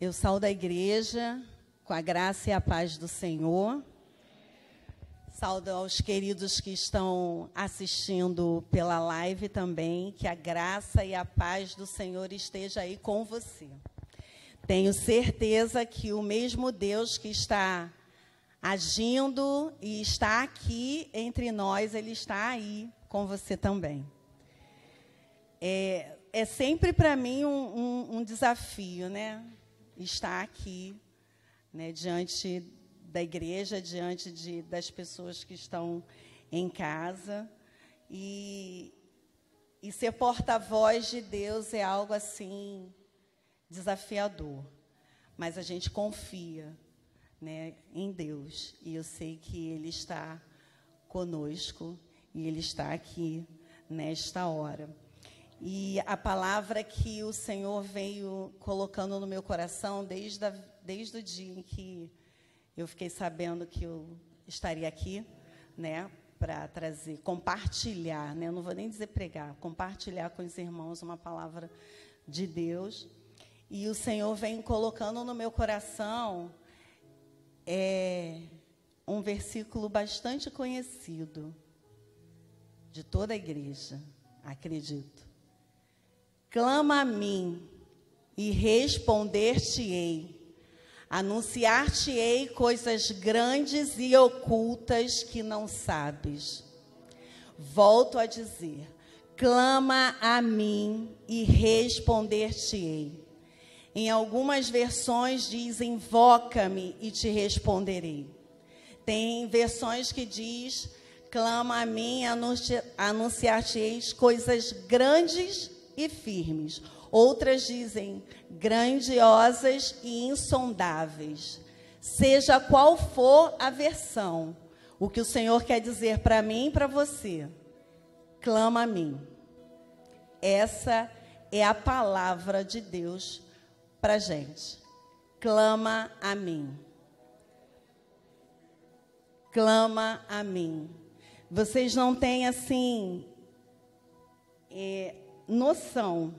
Eu saúdo a igreja com a graça e a paz do Senhor. Saúdo aos queridos que estão assistindo pela live também, que a graça e a paz do Senhor esteja aí com você. Tenho certeza que o mesmo Deus que está agindo e está aqui entre nós, Ele está aí com você também. É sempre para mim um desafio, né? Estar aqui, né, diante da igreja, diante das pessoas que estão em casa. E ser porta-voz de Deus é algo assim desafiador. Mas a gente confia, né, em Deus. E eu sei que Ele está conosco e Ele está aqui nesta hora. E a palavra que o Senhor veio colocando no meu coração desde o dia em que eu fiquei sabendo que eu estaria aqui, né, para trazer, compartilhar, né, eu não vou nem dizer pregar, compartilhar com os irmãos uma palavra de Deus. E o Senhor vem colocando no meu coração um versículo bastante conhecido de toda a igreja, acredito. Clama a mim e responder-te-ei. Anunciar-te-ei coisas grandes e ocultas que não sabes. Volto a dizer, clama a mim e responder-te-ei. Em algumas versões diz, invoca-me e te responderei. Tem versões que diz, clama a mim e anunciar-te-eis coisas grandes e firmes. Outras dizem grandiosas e insondáveis. Seja qual for a versão, o que o Senhor quer dizer para mim e para você, clama a mim. Essa é a palavra de Deus para a gente. Clama a mim. Clama a mim. Vocês não têm, assim, noção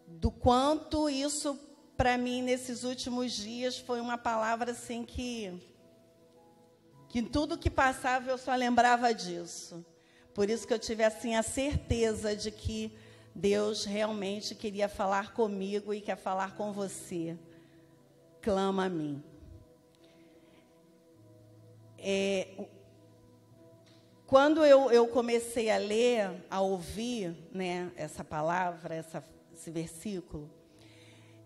do quanto isso, para mim, nesses últimos dias, foi uma palavra assim que tudo que passava eu só lembrava disso. Por isso que eu tive assim a certeza de que Deus realmente queria falar comigo e quer falar com você. Clama a mim. Quando eu comecei a ler, a ouvir, né, essa palavra, esse versículo,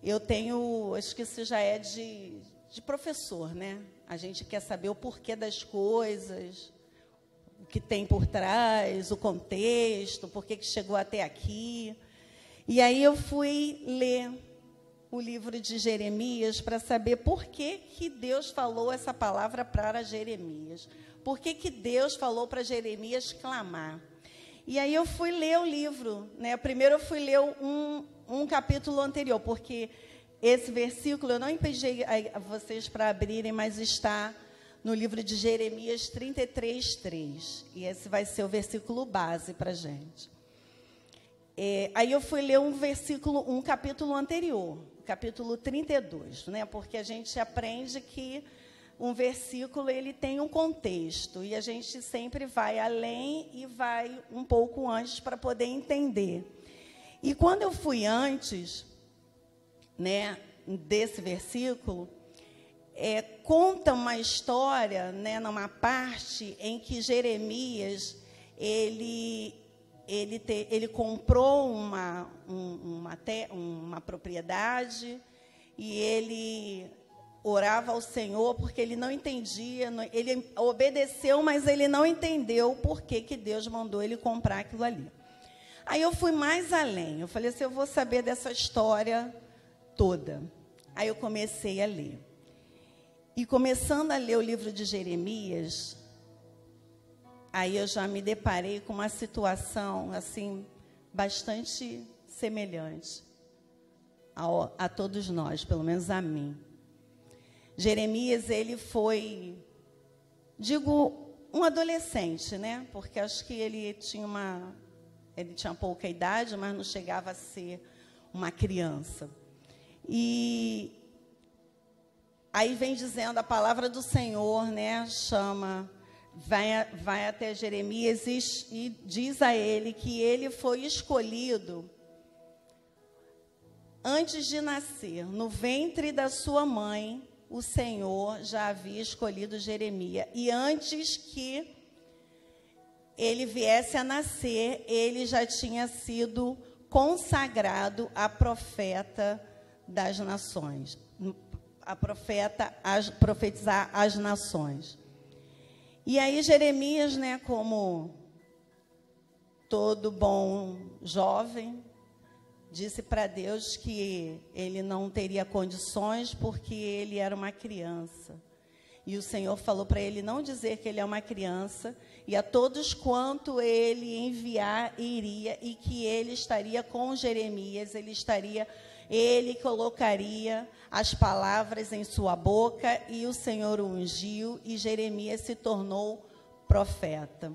eu tenho, acho que isso já é de professor, né? A gente quer saber o porquê das coisas, o que tem por trás, o contexto, por que chegou até aqui. E aí eu fui ler o livro de Jeremias para saber por que Deus falou essa palavra para Jeremias. Por que Deus falou para Jeremias clamar? E aí eu fui ler o livro, né? Primeiro eu fui ler um capítulo anterior, porque esse versículo, eu não impedi a vocês para abrirem, mas está no livro de Jeremias 33:3. E esse vai ser o versículo base para a gente. Aí eu fui ler um capítulo anterior, capítulo 32, né? Porque a gente aprende que um versículo ele tem um contexto e a gente sempre vai além e vai um pouco antes para poder entender. E quando eu fui antes, né, desse versículo, conta uma história, né, numa parte em que Jeremias ele comprou uma propriedade e ele orava ao Senhor porque ele não entendia, ele obedeceu, mas ele não entendeu por que Deus mandou ele comprar aquilo ali. Aí eu fui mais além, eu falei assim, eu vou saber dessa história toda. Aí eu comecei a ler. E começando a ler o livro de Jeremias, aí eu já me deparei com uma situação assim bastante semelhante a todos nós, pelo menos a mim. Jeremias, ele foi, um adolescente, né? Porque acho que ele tinha pouca idade, mas não chegava a ser uma criança. E Aí vem dizendo, a palavra do Senhor, né, vai até Jeremias e diz a ele que ele foi escolhido antes de nascer. No ventre da sua mãe, o Senhor já havia escolhido Jeremias. E antes que ele viesse a nascer, ele já tinha sido consagrado a profeta das nações. A profetizar as nações. E aí Jeremias, né, como todo bom jovem, disse para Deus que ele não teria condições porque ele era uma criança. E o Senhor falou para ele não dizer que ele é uma criança, e a todos quanto ele enviar iria, e que ele estaria com Jeremias, ele colocaria as palavras em sua boca, e o Senhor o ungiu, e Jeremias se tornou profeta.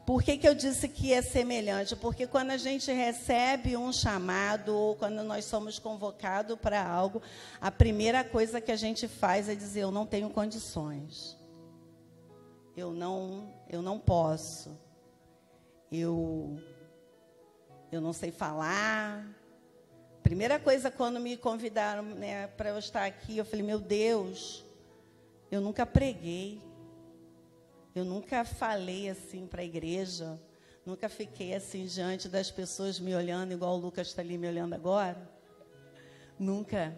Por que eu disse que é semelhante? Porque quando a gente recebe um chamado, ou quando nós somos convocados para algo, a primeira coisa que a gente faz é dizer, eu não tenho condições. Eu não posso. Eu não sei falar. Primeira coisa, quando me convidaram, né, para eu estar aqui, eu falei, meu Deus, eu nunca preguei. Eu nunca falei assim para a igreja, nunca fiquei assim diante das pessoas me olhando, igual o Lucas está ali me olhando agora. Nunca.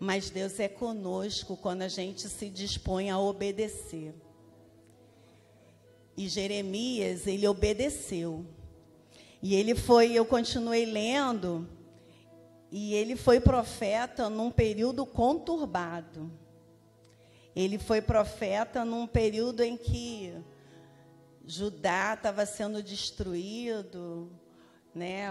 Mas Deus é conosco quando a gente se dispõe a obedecer. E Jeremias, ele obedeceu. E eu continuei lendo, e ele foi profeta num período conturbado. Ele foi profeta num período em que Judá estava sendo destruído, né?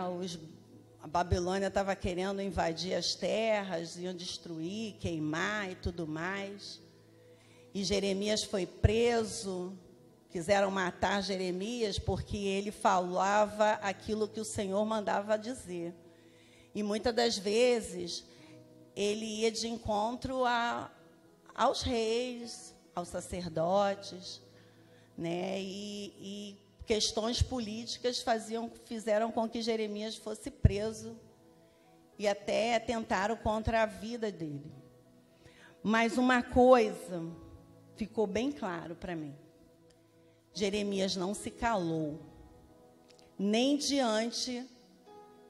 A Babilônia estava querendo invadir as terras, iam destruir, queimar e tudo mais. E Jeremias foi preso, quiseram matar Jeremias porque ele falava aquilo que o Senhor mandava dizer. E muitas das vezes ele ia de encontro aos reis, aos sacerdotes, né? E questões políticas fizeram com que Jeremias fosse preso e até tentaram contra a vida dele. Mas uma coisa ficou bem claro para mim. Jeremias não se calou, nem diante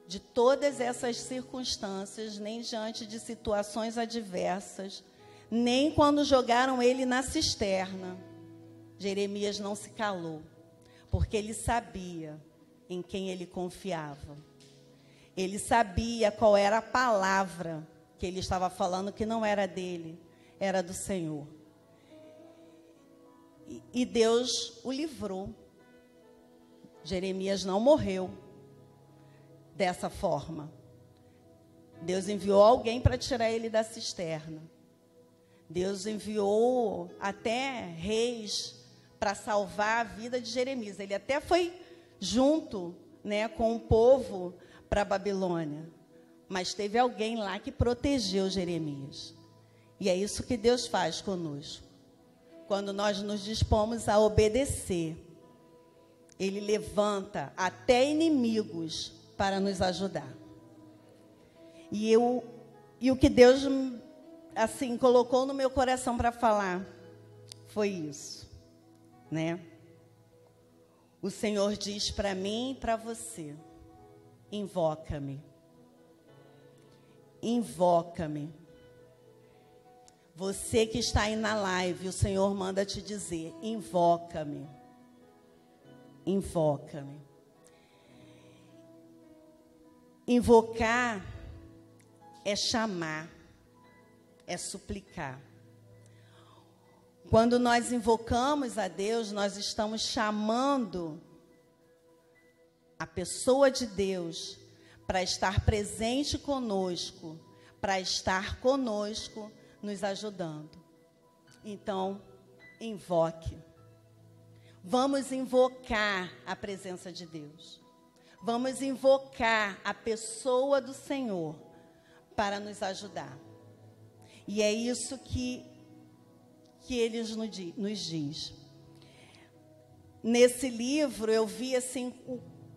de todas essas circunstâncias, nem diante de situações adversas, nem quando jogaram ele na cisterna. Jeremias não se calou, porque ele sabia em quem ele confiava. Ele sabia qual era a palavra que ele estava falando, que não era dele, era do Senhor. E Deus o livrou. Jeremias não morreu dessa forma. Deus enviou alguém para tirar ele da cisterna. Deus enviou até reis para salvar a vida de Jeremias. Ele até foi junto, né, com o povo para a Babilônia. Mas teve alguém lá que protegeu Jeremias. E é isso que Deus faz conosco. Quando nós nos dispomos a obedecer, Ele levanta até inimigos para nos ajudar. E o que Deus assim colocou no meu coração para falar foi isso, né? O Senhor diz para mim e para você: invoca-me. Invoca-me. Você que está aí na live, o Senhor manda te dizer: invoca-me. Invoca-me. Invocar é chamar, é suplicar. Quando nós invocamos a Deus, nós estamos chamando a pessoa de Deus para estar presente conosco, para estar conosco, nos ajudando. Então, invoque. Vamos invocar a presença de Deus. Vamos invocar a pessoa do Senhor para nos ajudar. E é isso que Ele nos diz. Nesse livro, eu vi assim,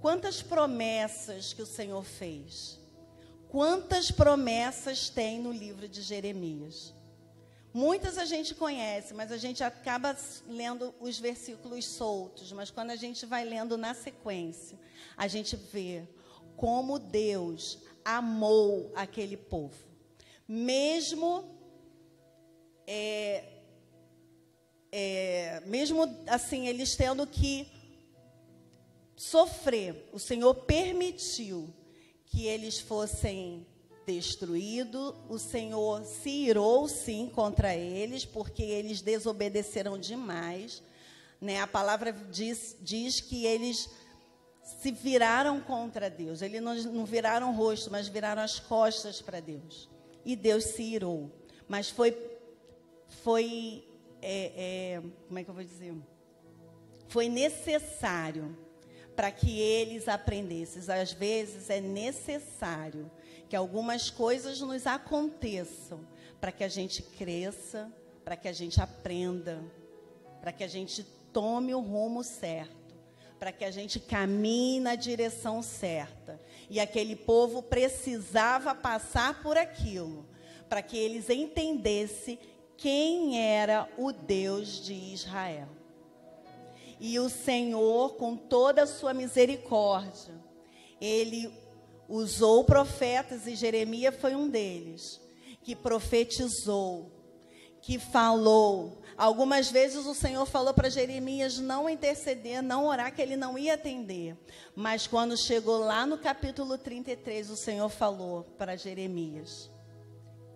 quantas promessas que o Senhor fez. Quantas promessas tem no livro de Jeremias. Muitas a gente conhece, mas a gente acaba lendo os versículos soltos. Mas quando a gente vai lendo na sequência, a gente vê como Deus amou aquele povo. Mesmo assim, eles tendo que sofrer, o Senhor permitiu que eles fossem destruídos. O Senhor se irou, sim, contra eles, porque eles desobedeceram demais, né? A palavra diz que eles se viraram contra Deus. Eles não viraram o rosto, mas viraram as costas para Deus. E Deus se irou. Mas foi como é que eu vou dizer? Foi necessário para que eles aprendessem. Às vezes é necessário que algumas coisas nos aconteçam para que a gente cresça, para que a gente aprenda, para que a gente tome o rumo certo, para que a gente caminhe na direção certa. E aquele povo precisava passar por aquilo, para que eles entendessem quem era o Deus de Israel. E o Senhor, com toda a sua misericórdia, Ele usou profetas, e Jeremias foi um deles, que profetizou, que falou. Algumas vezes o Senhor falou para Jeremias não interceder, não orar, que ele não ia atender. Mas quando chegou lá no capítulo 33, o Senhor falou para Jeremias: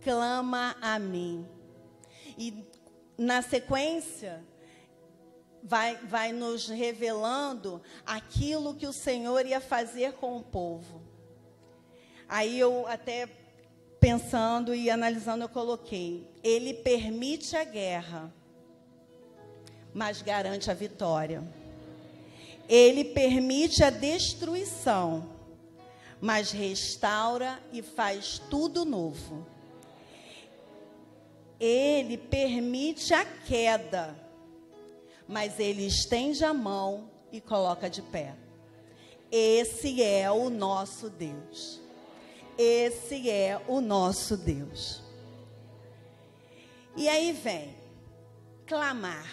clama a mim. E na sequência, vai nos revelando aquilo que o Senhor ia fazer com o povo. Aí eu até pensando e analisando, eu coloquei: Ele permite a guerra, mas garante a vitória. Ele permite a destruição, mas restaura e faz tudo novo. Ele permite a queda, mas Ele estende a mão e coloca de pé. Esse é o nosso Deus. Esse é o nosso Deus. E aí vem clamar.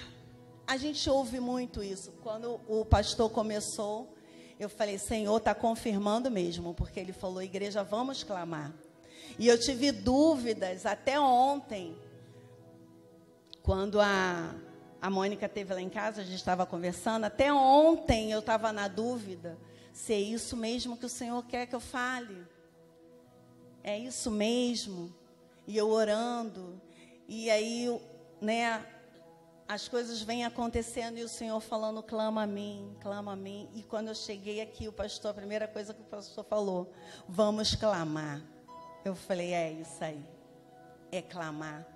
A gente ouve muito isso. Quando o pastor começou, eu falei: Senhor, está confirmando mesmo, porque Ele falou: igreja, vamos clamar. E eu tive dúvidas até ontem, quando a Mônica esteve lá em casa, a gente estava conversando. Até ontem eu estava na dúvida se é isso mesmo que o Senhor quer que eu fale. É isso mesmo? E eu orando, e aí, né, as coisas vêm acontecendo e o Senhor falando: clama a mim, clama a mim. E quando eu cheguei aqui, a primeira coisa que o pastor falou: vamos clamar. Eu falei: é isso aí, é clamar.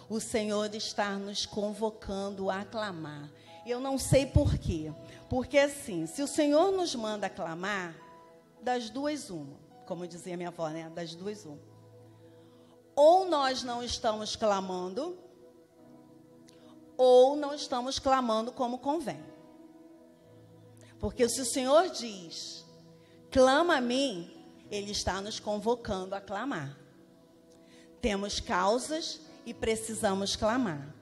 O Senhor está nos convocando a clamar. Eu não sei por quê. Porque assim, se o Senhor nos manda clamar, das duas uma. Como dizia minha avó, né? Das duas uma. Ou nós não estamos clamando, ou não estamos clamando como convém. Porque se o Senhor diz: clama a mim, Ele está nos convocando a clamar. Temos causas e precisamos clamar.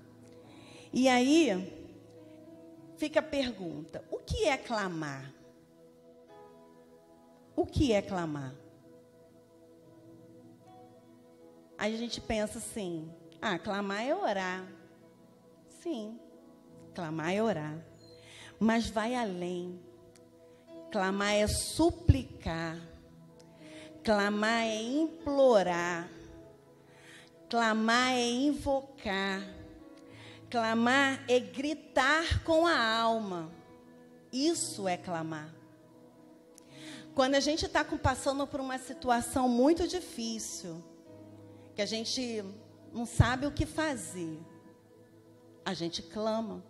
E aí, fica a pergunta: o que é clamar? O que é clamar? Aí a gente pensa assim: clamar é orar. Sim, clamar é orar. Mas vai além. Clamar é suplicar. Clamar é implorar. Clamar é invocar. Clamar é gritar com a alma. Isso é clamar. Quando a gente está passando por uma situação muito difícil, que a gente não sabe o que fazer, a gente clama.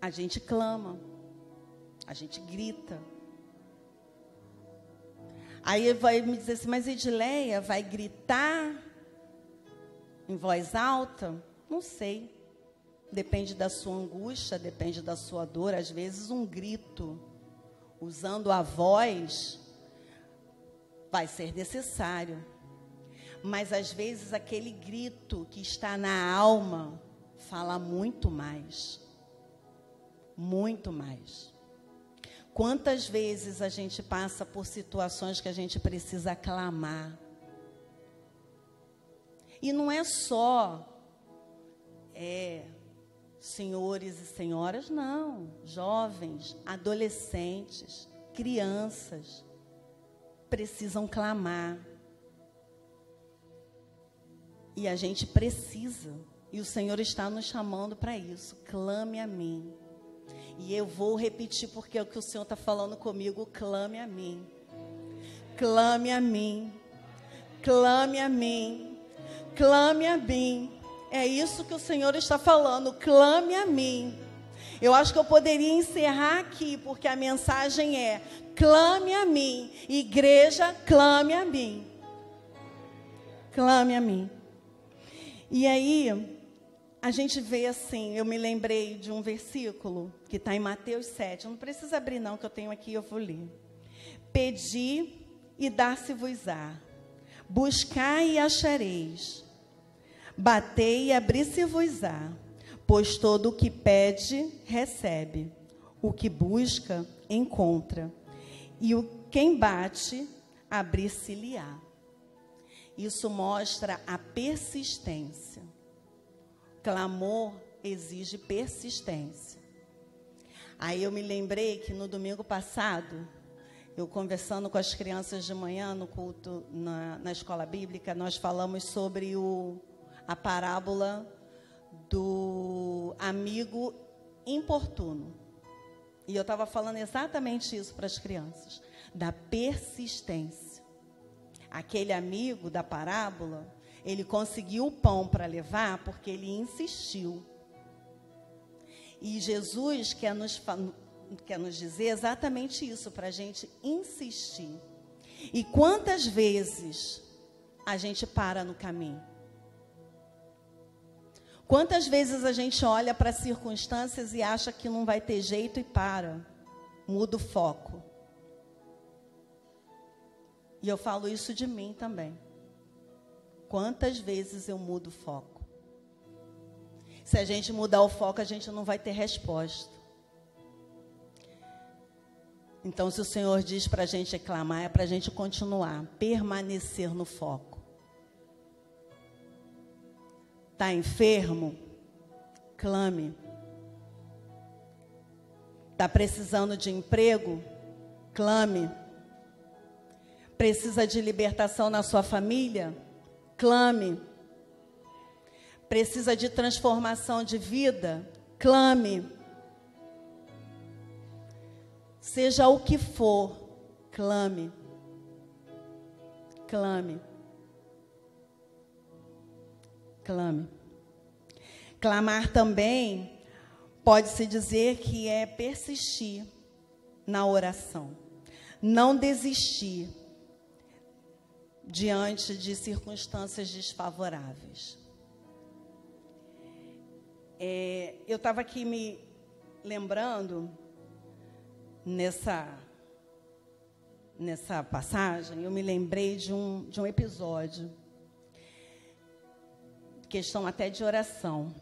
A gente clama. A gente grita. Aí vai me dizer assim: mas Edileia, vai gritar em voz alta? Não sei. Depende da sua angústia, depende da sua dor. Às vezes um grito, usando a voz, vai ser necessário. Mas às vezes aquele grito que está na alma fala muito mais. Muito mais. Quantas vezes a gente passa por situações que a gente precisa clamar? E não é só senhores e senhoras, não. Jovens, adolescentes, crianças precisam clamar. E a gente precisa. E o Senhor está nos chamando para isso. Clame a mim. E eu vou repetir porque é o que o Senhor está falando comigo. Clame a mim. Clame a mim. Clame a mim. Clame a mim. É isso que o Senhor está falando. Clame a mim. Eu acho que eu poderia encerrar aqui, porque a mensagem é: clame a mim. Igreja, clame a mim. Clame a mim. E aí, a gente vê assim, eu me lembrei de um versículo que está em Mateus 7. Não precisa abrir não, que eu tenho aqui, eu vou ler. Pedi e dar-se-vos-á. Buscai e achareis. Batei e abri-se-vos-á. Pois todo o que pede, recebe. O que busca, encontra. E quem bate, abrir-se-lhe-á. Isso mostra a persistência. Clamor exige persistência. Aí eu me lembrei que no domingo passado, eu conversando com as crianças de manhã no culto na escola bíblica, nós falamos sobre a parábola do amigo importuno. E eu estava falando exatamente isso para as crianças, da persistência. Aquele amigo da parábola, ele conseguiu o pão para levar porque ele insistiu. E Jesus quer nos dizer exatamente isso, para a gente insistir. E quantas vezes a gente para no caminho? Quantas vezes a gente olha para as circunstâncias e acha que não vai ter jeito e para, muda o foco. E eu falo isso de mim também. Quantas vezes eu mudo o foco? Se a gente mudar o foco, a gente não vai ter resposta. Então, se o Senhor diz para a gente clamar, é para a gente continuar, permanecer no foco. Está enfermo? Clame. Está precisando de emprego? Clame. Precisa de libertação na sua família? Clame. Precisa de transformação de vida? Clame. Seja o que for, clame. Clame. Clame. Clamar também pode-se dizer que é persistir na oração. Não desistir diante de circunstâncias desfavoráveis. Eu estava aqui me lembrando, nessa passagem, eu me lembrei de um episódio, questão até de oração.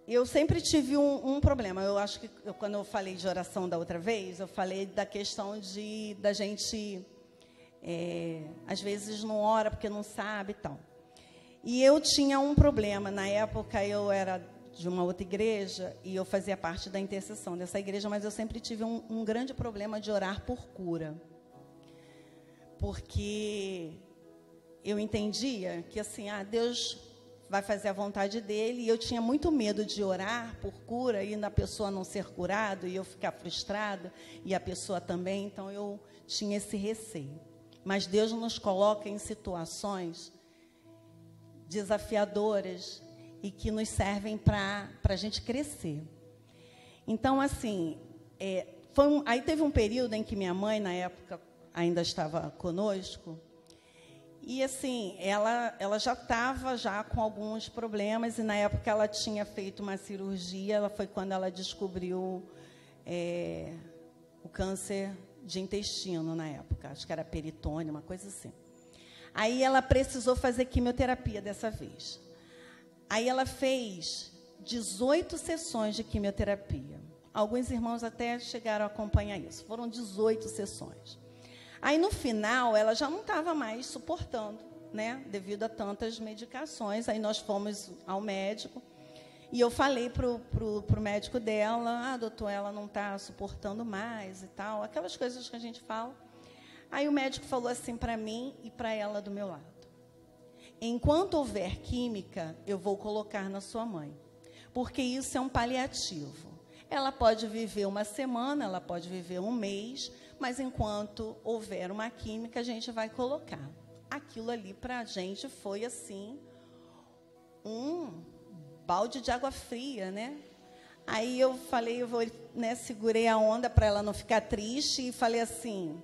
Eu sempre tive um problema. Eu acho que quando eu falei de oração da outra vez, eu falei da questão da gente, às vezes não ora porque não sabe e tal. E eu tinha um problema. Na época eu era de uma outra igreja e eu fazia parte da intercessão dessa igreja, mas eu sempre tive um grande problema de orar por cura. Porque eu entendia que assim, Deus vai fazer a vontade dele, e eu tinha muito medo de orar por cura e na pessoa não ser curada e eu ficar frustrada e a pessoa também. Então eu tinha esse receio. Mas Deus nos coloca em situações desafiadoras e que nos servem para a gente crescer. Então, assim, aí teve um período em que minha mãe, na época, ainda estava conosco, E assim, ela já estava já com alguns problemas, e na época ela tinha feito uma cirurgia, foi quando ela descobriu o câncer de intestino na época, acho que era peritônio, uma coisa assim. Aí ela precisou fazer quimioterapia dessa vez. Aí ela fez 18 sessões de quimioterapia. Alguns irmãos até chegaram a acompanhar isso. Foram 18 sessões. Aí, no final, ela já não estava mais suportando, né? Devido a tantas medicações. Aí nós fomos ao médico. E eu falei pro médico dela, doutor, ela não está suportando mais e tal. Aquelas coisas que a gente fala. Aí o médico falou assim para mim e para ela do meu lado: enquanto houver química, eu vou colocar na sua mãe, porque isso é um paliativo. Ela pode viver uma semana, ela pode viver um mês, mas enquanto houver uma química, a gente vai colocar. Aquilo ali para a gente foi assim, um balde de água fria, né? Aí eu falei, segurei a onda para ela não ficar triste e falei assim: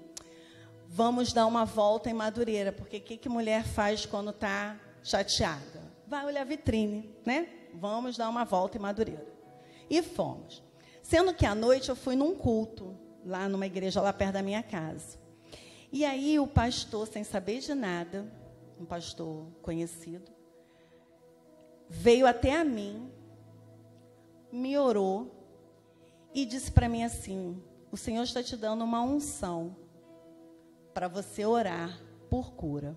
vamos dar uma volta em Madureira, porque o que mulher faz quando está chateada? Vai olhar a vitrine, né? Vamos dar uma volta em Madureira. E fomos. Sendo que à noite eu fui num culto, lá numa igreja lá perto da minha casa. E aí o pastor, sem saber de nada, um pastor conhecido, veio até a mim, me orou e disse para mim assim: o Senhor está te dando uma unção para você orar por cura.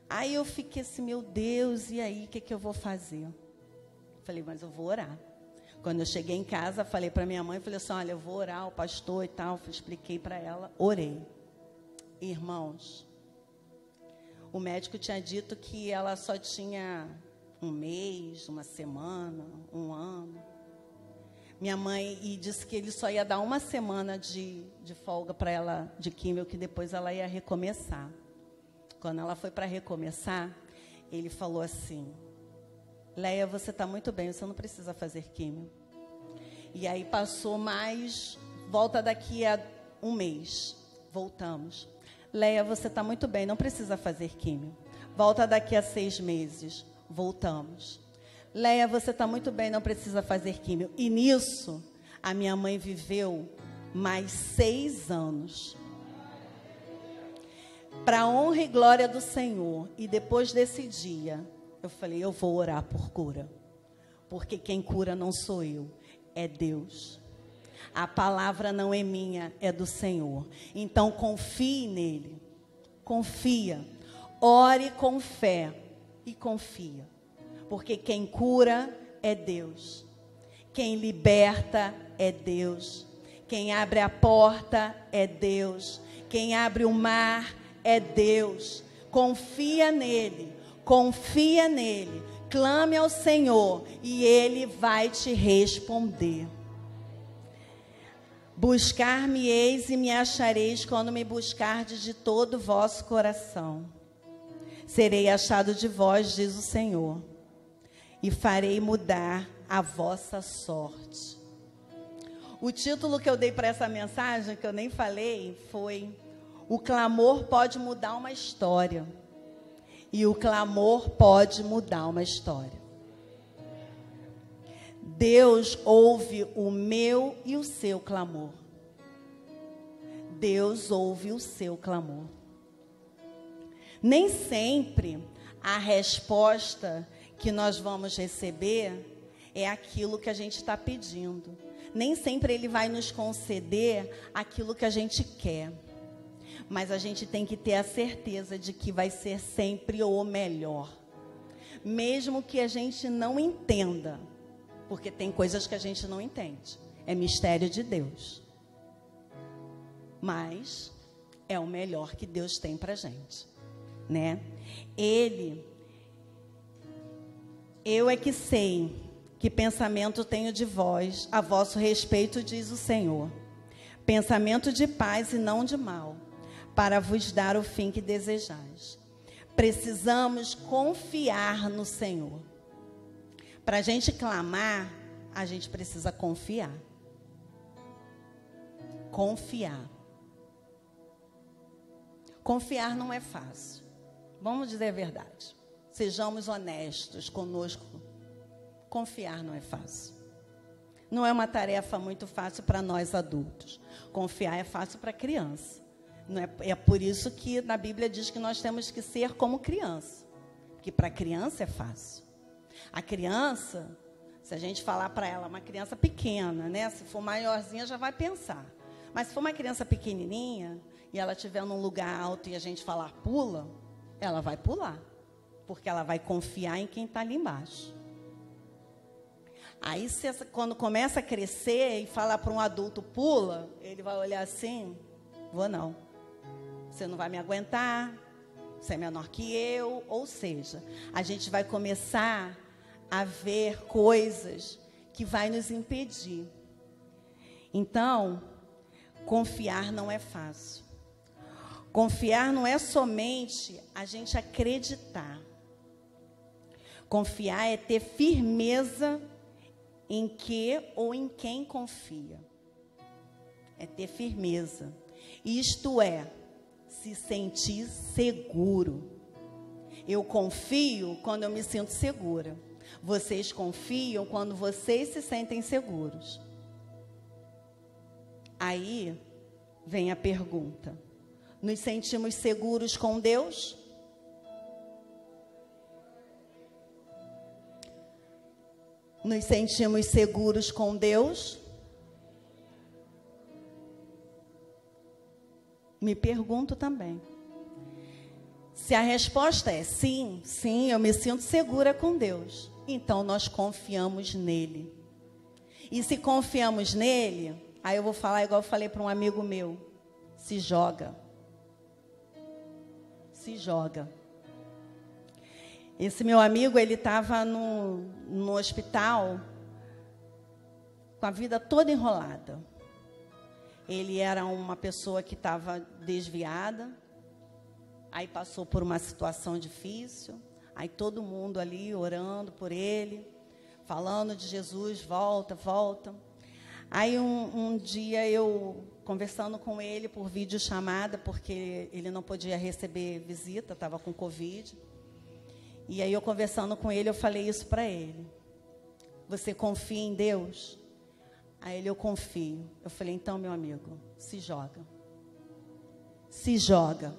Aí eu fiquei assim, meu Deus, e aí, o que eu vou fazer? Falei, mas eu vou orar. Quando eu cheguei em casa, falei para minha mãe, falei assim, olha, eu vou orar, o pastor e tal, expliquei para ela, orei. Irmãos, o médico tinha dito que ela só tinha um mês, uma semana, um ano. Minha mãe, e disse que ele só ia dar uma semana de folga para ela, de químio, que depois ela ia recomeçar. Quando ela foi para recomeçar, ele falou assim: Leia, você está muito bem, você não precisa fazer químio. E aí passou mais, volta daqui a um mês, voltamos. Leia, você está muito bem, não precisa fazer químio. Volta daqui a 6 meses, voltamos. Leia, você está muito bem, não precisa fazer químio. E nisso, a minha mãe viveu mais 6 anos. Para a honra e glória do Senhor. E depois desse dia, eu falei, eu vou orar por cura. Porque quem cura não sou eu, é Deus. A palavra não é minha, é do Senhor. Então, confie nele. Confia. Ore com fé e confia. Porque quem cura é Deus. Quem liberta é Deus. Quem abre a porta é Deus. Quem abre o mar é Deus. Confia nele. Confia nele. Clame ao Senhor e Ele vai te responder. Buscar-me-eis e me achareis quando me buscardes de todo o vosso coração. Serei achado de vós, diz o Senhor, e farei mudar a vossa sorte. O título que eu dei para essa mensagem, que eu nem falei, foi: o clamor pode mudar uma história. E o clamor pode mudar uma história. Deus ouve o meu e o seu clamor. Deus ouve o seu clamor. Nem sempre a resposta que nós vamos receber é aquilo que a gente está pedindo. Nem sempre Ele vai nos conceder aquilo que a gente quer. Mas a gente tem que ter a certeza de que vai ser sempre o melhor. Mesmo que a gente não entenda. Porque tem coisas que a gente não entende. É mistério de Deus. Mas é o melhor que Deus tem para a gente. Né? Eu é que sei que pensamento tenho de vós, a vosso respeito, diz o Senhor. Pensamento de paz e não de mal, para vos dar o fim que desejais. Precisamos confiar no Senhor. Para a gente clamar, a gente precisa confiar. Confiar. Confiar não é fácil. Vamos dizer a verdade. Sejamos honestos conosco. Confiar não é fácil. Não é uma tarefa muito fácil para nós adultos. Confiar é fácil para criança. Não é por isso que na Bíblia diz que nós temos que ser como criança. Porque para criança é fácil. A criança, se a gente falar para ela, uma criança pequena, né? Se for maiorzinha, já vai pensar. Mas se for uma criança pequenininha, e ela estiver num lugar alto e a gente falar pula, ela vai pular. Porque ela vai confiar em quem está ali embaixo. Aí, quando começa a crescer e falar para um adulto pula, ele vai olhar assim, vou não. Você não vai me aguentar, você é menor que eu. Ou seja, a gente vai começar a ver coisas que vai nos impedir. Então, confiar não é fácil. Confiar não é somente a gente acreditar. Confiar é ter firmeza em que ou em quem confia. É ter firmeza. Isto é, se sentir seguro. Eu confio quando eu me sinto segura. Vocês confiam quando vocês se sentem seguros. Aí vem a pergunta: nos sentimos seguros com Deus? Nos sentimos seguros com Deus? Me pergunto também. Se a resposta é sim, sim, eu me sinto segura com Deus, então nós confiamos nele. E se confiamos nele, aí eu vou falar igual eu falei para um amigo meu: se joga. Se joga. Esse meu amigo, ele estava no hospital com a vida toda enrolada. Ele era uma pessoa que estava desviada, aí passou por uma situação difícil, aí todo mundo ali orando por ele, falando de Jesus, volta, volta. Aí um dia eu conversando com ele por videochamada, porque ele não podia receber visita, estava com Covid. E aí eu conversando com ele, eu falei isso para ele: você confia em Deus? Aí ele: eu confio. Eu falei: então, meu amigo, se joga. Se joga.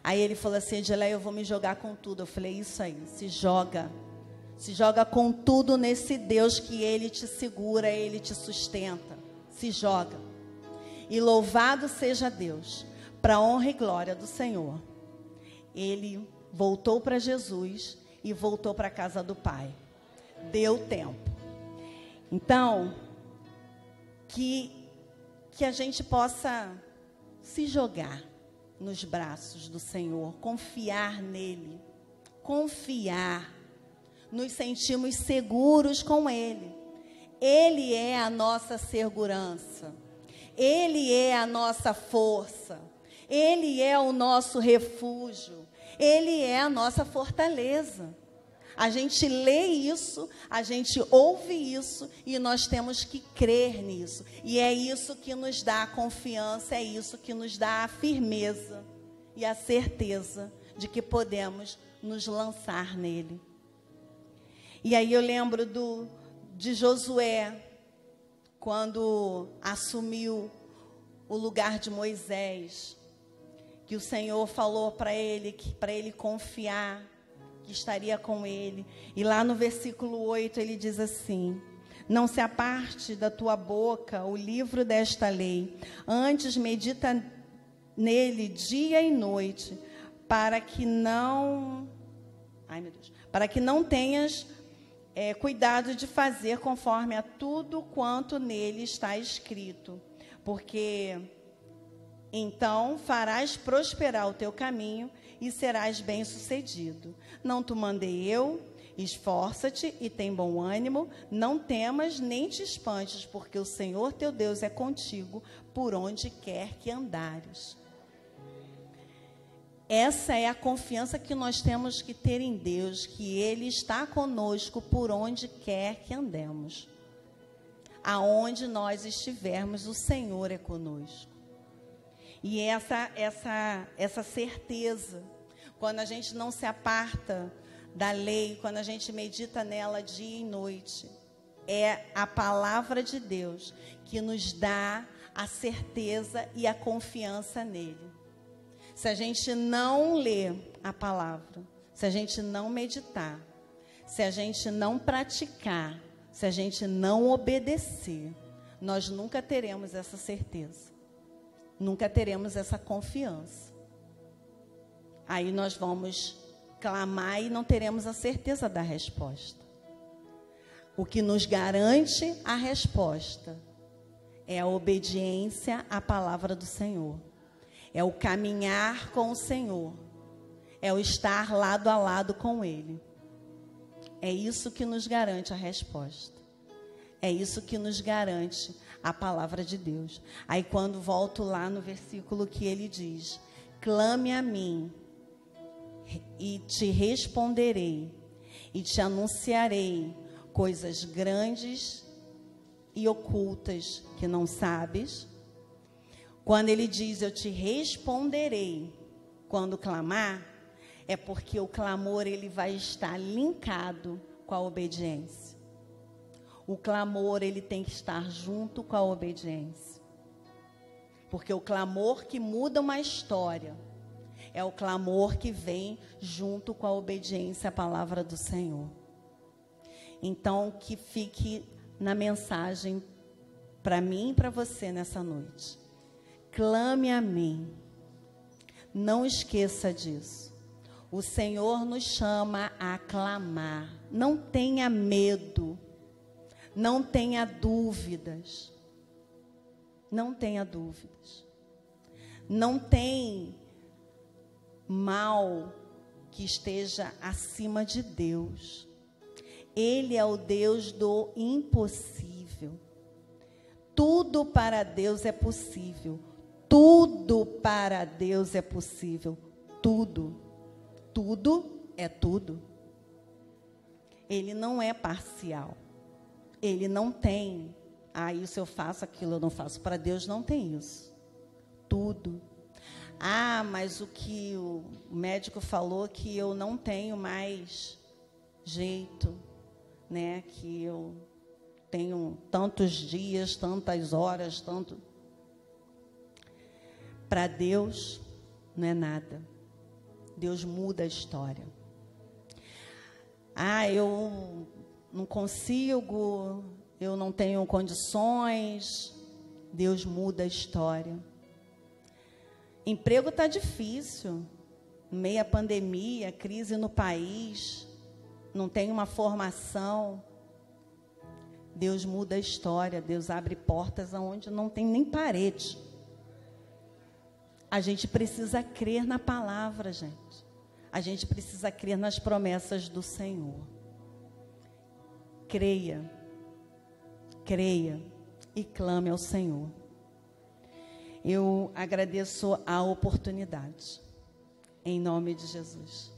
Aí ele falou assim: Edileia, eu vou me jogar com tudo. Eu falei: isso aí, se joga. Se joga com tudo nesse Deus que Ele te segura, Ele te sustenta. Se joga. E louvado seja Deus, para a honra e glória do Senhor. Ele voltou para Jesus e voltou para a casa do Pai. Deu tempo. Então, que a gente possa se jogar nos braços do Senhor, confiar nele, confiar. Nos sentimos seguros com Ele. Ele é a nossa segurança. Ele é a nossa força. Ele é o nosso refúgio. Ele é a nossa fortaleza. A gente lê isso, a gente ouve isso e nós temos que crer nisso. E é isso que nos dá a confiança, é isso que nos dá a firmeza e a certeza de que podemos nos lançar nele. E aí eu lembro de Josué, quando assumiu o lugar de Moisés, que o Senhor falou para ele confiar, que estaria com ele. E lá no versículo 8 ele diz assim: não se aparte da tua boca o livro desta lei, antes medita nele dia e noite, para que não tenhas cuidado de fazer conforme a tudo quanto nele está escrito, porque então farás prosperar o teu caminho e serás bem-sucedido. Não te mandei eu? Esforça-te e tem bom ânimo, não temas nem te espantes, porque o Senhor teu Deus é contigo por onde quer que andares. Essa é a confiança que nós temos que ter em Deus, que Ele está conosco por onde quer que andemos. Aonde nós estivermos, o Senhor é conosco. E essa certeza, quando a gente não se aparta da lei, quando a gente medita nela dia e noite, é a palavra de Deus que nos dá a certeza e a confiança nele. Se a gente não ler a palavra, se a gente não meditar, se a gente não praticar, se a gente não obedecer, nós nunca teremos essa certeza, nunca teremos essa confiança. Aí nós vamos clamar e não teremos a certeza da resposta. O que nos garante a resposta é a obediência à palavra do Senhor, é o caminhar com o Senhor, é o estar lado a lado com Ele. É isso que nos garante a resposta. É isso que nos garante a palavra de Deus. Aí quando volto lá no versículo que ele diz: clame a mim e te responderei e te anunciarei coisas grandes e ocultas que não sabes. Quando ele diz eu te responderei, quando clamar, é porque o clamor ele vai estar linkado com a obediência. O clamor ele tem que estar junto com a obediência. Porque o clamor que muda uma história é o clamor que vem junto com a obediência à palavra do Senhor. Então, que fique na mensagem para mim e para você nessa noite. Clame a mim. Não esqueça disso. O Senhor nos chama a clamar. Não tenha medo. Não tenha dúvidas. Não tenha dúvidas. Não tem mal que esteja acima de Deus. Ele é o Deus do impossível. Tudo para Deus é possível. Tudo para Deus é possível. Tudo. Tudo é tudo. Ele não é parcial. Ele não tem, isso eu faço, aquilo eu não faço. Para Deus não tem isso. Tudo. Mas o que o médico falou que eu não tenho mais jeito, né? Que eu tenho tantos dias, tantas horas, tanto. Para Deus não é nada. Deus muda a história. Eu não consigo, eu não tenho condições. Deus muda a história. Emprego está difícil, meio à pandemia, crise no país, não tem uma formação. Deus muda a história, Deus abre portas onde não tem nem parede. A gente precisa crer na palavra, gente. A gente precisa crer nas promessas do Senhor. Creia e clame ao Senhor. Eu agradeço a oportunidade, em nome de Jesus.